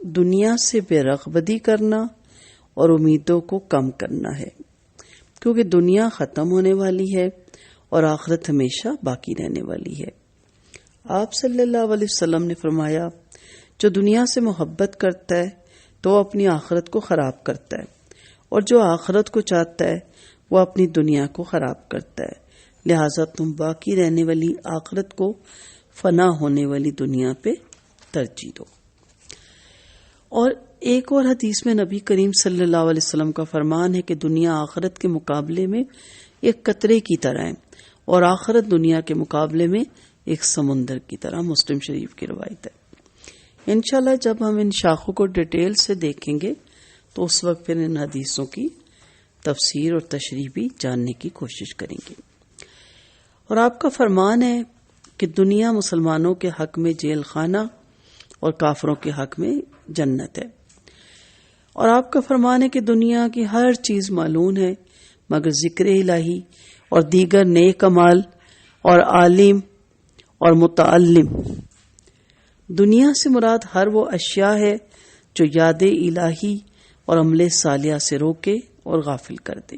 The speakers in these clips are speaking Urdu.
دنیا سے بے رغبتی کرنا اور امیدوں کو کم کرنا ہے، کیونکہ دنیا ختم ہونے والی ہے اور آخرت ہمیشہ باقی رہنے والی ہے۔ آپ صلی اللہ علیہ وسلم نے فرمایا، جو دنیا سے محبت کرتا ہے تو وہ اپنی آخرت کو خراب کرتا ہے، اور جو آخرت کو چاہتا ہے وہ اپنی دنیا کو خراب کرتا ہے، لہٰذا تم باقی رہنے والی آخرت کو فنا ہونے والی دنیا پہ ترجیح دو۔ اور ایک اور حدیث میں نبی کریم صلی اللہ علیہ وسلم کا فرمان ہے کہ دنیا آخرت کے مقابلے میں ایک قطرے کی طرح ہے، اور آخرت دنیا کے مقابلے میں ایک سمندر کی طرح۔ مسلم شریف کی روایت ہے۔ انشاءاللہ جب ہم ان شاخوں کو ڈیٹیل سے دیکھیں گے تو اس وقت پھر ان حدیثوں کی تفسیر اور تشریح بھی جاننے کی کوشش کریں گے۔ اور آپ کا فرمان ہے کہ دنیا مسلمانوں کے حق میں جیل خانہ اور کافروں کے حق میں جنت ہے، اور آپ کا فرمان ہے کہ دنیا کی ہر چیز معلوم ہے مگر ذکر الہی اور دیگر نیک اعمال اور عالم اور متعلم۔ دنیا سے مراد ہر وہ اشیاء ہے جو یاد الہی اور عمل صالحہ سے روکے اور غافل کر دے۔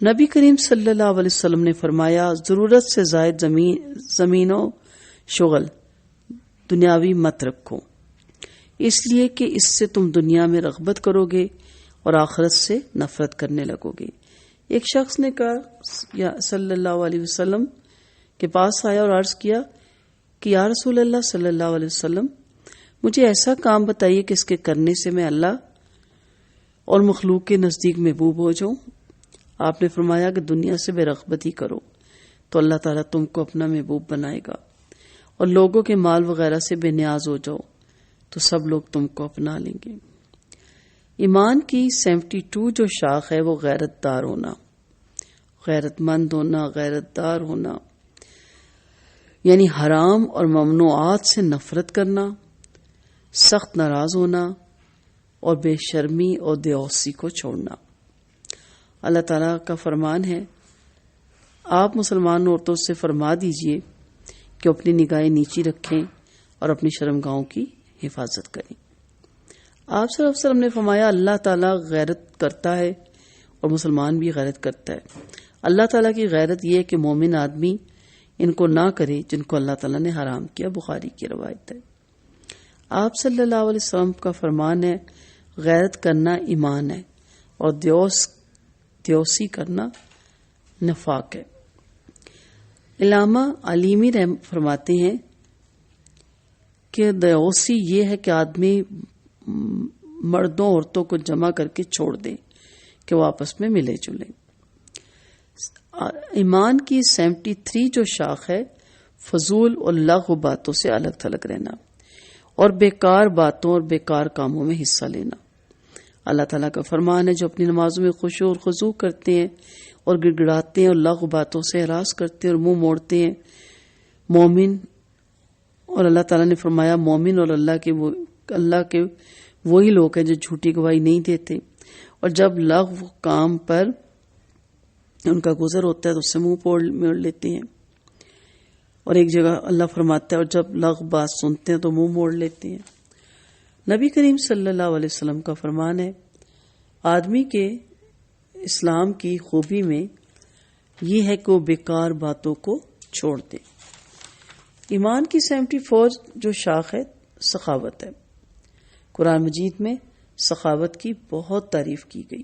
نبی کریم صلی اللہ علیہ وسلم نے فرمایا، ضرورت سے زائد زمین و شغل دنیاوی مت رکھو، اس لیے کہ اس سے تم دنیا میں رغبت کرو گے اور آخرت سے نفرت کرنے لگو گے۔ ایک شخص نے کہا یا صلی اللہ علیہ وسلم کے پاس آیا اور عرض کیا کہ یا رسول اللہ صلی اللہ علیہ وسلم، مجھے ایسا کام بتائیے کہ اس کے کرنے سے میں اللہ اور مخلوق کے نزدیک محبوب ہو جاؤں۔ آپ نے فرمایا کہ دنیا سے بے رغبتی کرو تو اللہ تعالیٰ تم کو اپنا محبوب بنائے گا، اور لوگوں کے مال وغیرہ سے بے نیاز ہو جاؤ تو سب لوگ تم کو اپنا لیں گے۔ ایمان کی 72 جو شاخ ہے وہ غیرت دار ہونا، غیرت مند ہونا، غیرت دار ہونا، یعنی حرام اور ممنوعات سے نفرت کرنا، سخت ناراض ہونا اور بے شرمی اور دیوسی کو چھوڑنا۔ اللہ تعالیٰ کا فرمان ہے، آپ مسلمان عورتوں سے فرما دیجئے کہ اپنی نگاہیں نیچی رکھیں اور اپنی شرمگاہوں کی حفاظت کریں۔ آپ صلی اللہ علیہ وسلم نے فرمایا، اللہ تعالیٰ غیرت کرتا ہے اور مسلمان بھی غیرت کرتا ہے۔ اللہ تعالیٰ کی غیرت یہ ہے کہ مومن آدمی ان کو نہ کرے جن کو اللہ تعالیٰ نے حرام کیا، بخاری کی روایت ہے۔ آپ صلی اللہ علیہ وسلم کا فرمان ہے، غیرت کرنا ایمان ہے اور دیوسی کرنا نفاق ہے۔ علامہ علیمی فرماتے ہیں کہ دیوسی یہ ہے کہ آدمی مردوں عورتوں کو جمع کر کے چھوڑ دے کہ وہ آپس میں ملے جلیں۔ ایمان کی 73 جو شاخ ہے، فضول اور لغو باتوں سے الگ تھلگ رہنا اور بیکار باتوں اور بیکار کاموں میں حصہ لینا۔ اللہ تعالیٰ کا فرمان ہے، جو اپنی نمازوں میں خشوع اور خضوع کرتے ہیں اور گڑ گڑاتے ہیں اور لغو باتوں سے ہراس کرتے ہیں اور منہ موڑتے ہیں، مومن، اور اللہ تعالیٰ نے فرمایا مومن اور اللہ کے وہی لوگ ہیں جو جھوٹی گواہی نہیں دیتے، اور جب لغو کام پر ان کا گزر ہوتا ہے تو اس سے منہ موڑ لیتے ہیں، اور ایک جگہ اللہ فرماتا ہے اور جب لغو بات سنتے ہیں تو منہ موڑ لیتے ہیں۔ نبی کریم صلی اللہ علیہ وسلم کا فرمان ہے، آدمی کے اسلام کی خوبی میں یہ ہے کہ وہ بیکار باتوں کو چھوڑ دے۔ ایمان کی 74 جو شاخ ہے، سخاوت ہے۔ قرآن مجید میں سخاوت کی بہت تعریف کی گئی۔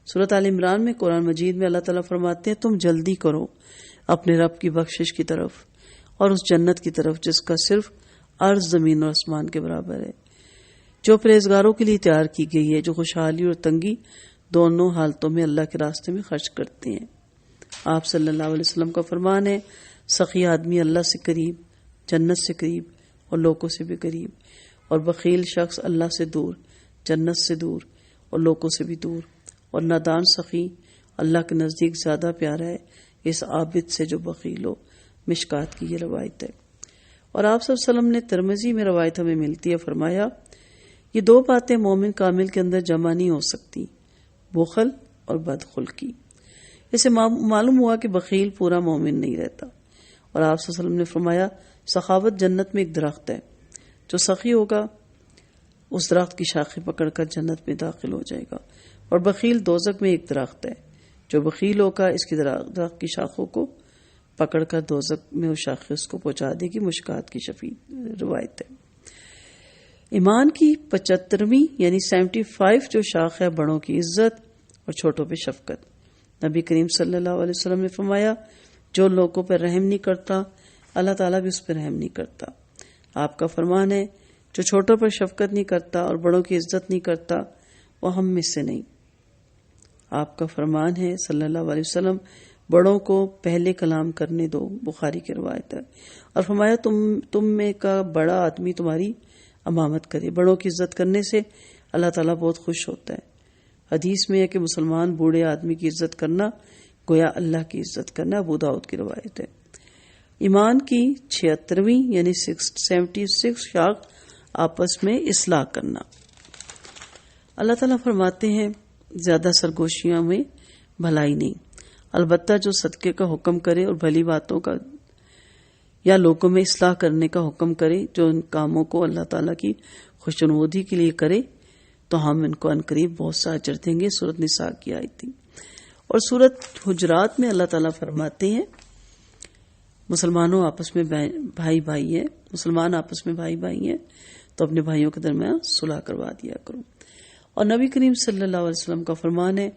سورۃ آل عمران میں قرآن مجید میں اللہ تعالیٰ فرماتے ہیں، تم جلدی کرو اپنے رب کی بخشش کی طرف اور اس جنت کی طرف جس کا صرف عرض زمین اور آسمان کے برابر ہے، جو پرہیزگاروں کے لیے تیار کی گئی ہے، جو خوشحالی اور تنگی دونوں حالتوں میں اللہ کے راستے میں خرچ کرتے ہیں۔ آپ صلی اللہ علیہ وسلم کا فرمان ہے، سخی آدمی اللہ سے قریب، جنت سے قریب اور لوگوں سے بھی قریب، اور بخیل شخص اللہ سے دور، جنت سے دور اور لوگوں سے بھی دور، اور نادان سخی اللہ کے نزدیک زیادہ پیارا ہے اس عابد سے جو بخیل ہو۔ مشکات کی یہ روایت ہے۔ اور آپ صلی اللہ علیہ وسلم نے ترمذی میں روایت ہمیں ملتی ہے، فرمایا یہ دو باتیں مومن کامل کے اندر جمع نہیں ہو سکتی، بخل اور بدخلقی۔ اسے معلوم ہوا کہ بخیل پورا مومن نہیں رہتا۔ اور آپ صلی اللہ علیہ وسلم نے فرمایا، سخاوت جنت میں ایک درخت ہے جو سخی ہوگا اس درخت کی شاخیں پکڑ کر جنت میں داخل ہو جائے گا، اور بخیل دوزخ میں ایک درخت ہے، جو بخیل ہوگا اس کی درخت کی شاخوں کو پکڑ کر دوزخ میں وہ شاخیں اس کو پہنچا دے گی۔ مشکات کی شفیع روایت ہے۔ ایمان کی 75ویں یعنی 75 جو شاخ ہے، بڑوں کی عزت اور چھوٹوں پہ شفقت۔ نبی کریم صلی اللہ علیہ وسلم نے فرمایا جو لوگوں پہ رحم نہیں کرتا اللہ تعالیٰ بھی اس پہ رحم نہیں کرتا۔ آپ کا فرمان ہے جو چھوٹوں پر شفقت نہیں کرتا اور بڑوں کی عزت نہیں کرتا وہ ہم میں سے نہیں۔ آپ کا فرمان ہے صلی اللہ علیہ وسلم بڑوں کو پہلے کلام کرنے دو، بخاری کی روایت ہے، اور فرمایا تم میں کا بڑا آدمی تمہاری امامت کرے۔ بڑوں کی عزت کرنے سے اللہ تعالیٰ بہت خوش ہوتا ہے۔ حدیث میں ہے کہ مسلمان بوڑھے آدمی کی عزت کرنا گویا اللہ کی عزت کرنا، ابو داؤد کی روایت ہے۔ ایمان کی 76ویں یعنی 76 شاخ آپس میں اصلاح کرنا۔ اللہ تعالیٰ فرماتے ہیں زیادہ سرگوشیوں میں بھلائی نہیں، البتہ جو صدقے کا حکم کرے اور بھلی باتوں کا یا لوگوں میں اصلاح کرنے کا حکم کرے، جو ان کاموں کو اللہ تعالیٰ کی خوشنودی کے لیے کرے تو ہم ان کو عنقریب بہت سا اجر دیں گے۔ سورۃ نساء کی آیت تھی۔ اور سورۃ حجرات میں اللہ تعالیٰ فرماتے ہیں مسلمانوں آپس میں بھائی بھائی ہیں، مسلمان آپس میں بھائی بھائی ہیں تو اپنے بھائیوں کے درمیان صلح کروا دیا کرو۔ اور نبی کریم صلی اللہ علیہ وسلم کا فرمان ہے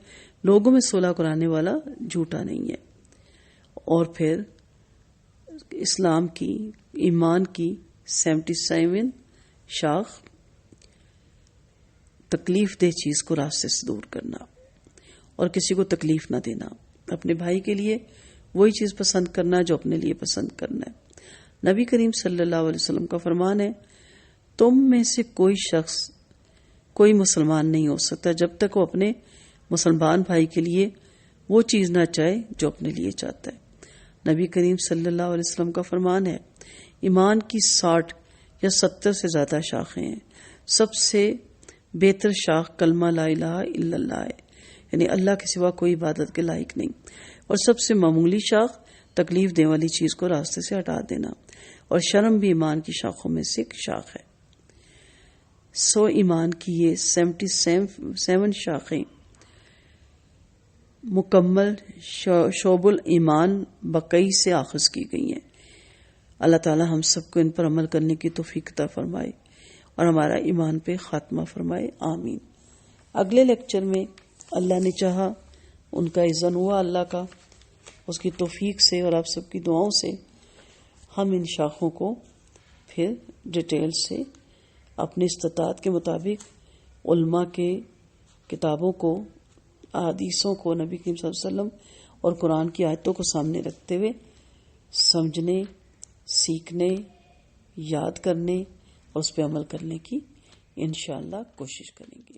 لوگوں میں صلح کرانے والا جھوٹا نہیں ہے۔ اور پھر اسلام کی ایمان کی 77 شاخ تکلیف دہ چیز کو راستے سے دور کرنا اور کسی کو تکلیف نہ دینا، اپنے بھائی کے لیے وہی چیز پسند کرنا جو اپنے لیے پسند کرنا ہے۔ نبی کریم صلی اللہ علیہ وسلم کا فرمان ہے تم میں سے کوئی شخص کوئی مسلمان نہیں ہو سکتا جب تک وہ اپنے مسلمان بھائی کے لیے وہ چیز نہ چاہے جو اپنے لیے چاہتا ہے۔ نبی کریم صلی اللہ علیہ وسلم کا فرمان ہے ایمان کی 60 یا 70 سے زیادہ شاخیں ہیں، سب سے بہتر شاخ کلمہ لا الہ الا اللہ ہے، یعنی اللہ کے سوا کوئی عبادت کے لائق نہیں، اور سب سے معمولی شاخ تکلیف دینے والی چیز کو راستے سے ہٹا دینا، اور شرم بھی ایمان کی شاخوں میں سے ایک شاخ ہے۔ ایمان کی یہ 77 شاخیں مکمل شعب الایمان بقئی سے آخذ کی گئی ہیں۔ اللہ تعالی ہم سب کو ان پر عمل کرنے کی توفیق عطا فرمائے اور ہمارا ایمان پہ خاتمہ فرمائے، آمین۔ اگلے لیکچر میں اللہ نے چاہا، ان کا اذن ہوا اللہ کا، اس کی توفیق سے اور آپ سب کی دعاؤں سے ہم ان شاخوں کو پھر ڈیٹیل سے اپنی استطاعت کے مطابق علماء کے کتابوں کو، احادیثوں کو، نبی کریم صلی اللہ علیہ وسلم اور قرآن کی آیتوں کو سامنے رکھتے ہوئے سمجھنے، سیکھنے، یاد کرنے اور اس پہ عمل کرنے کی انشاءاللہ کوشش کریں گے۔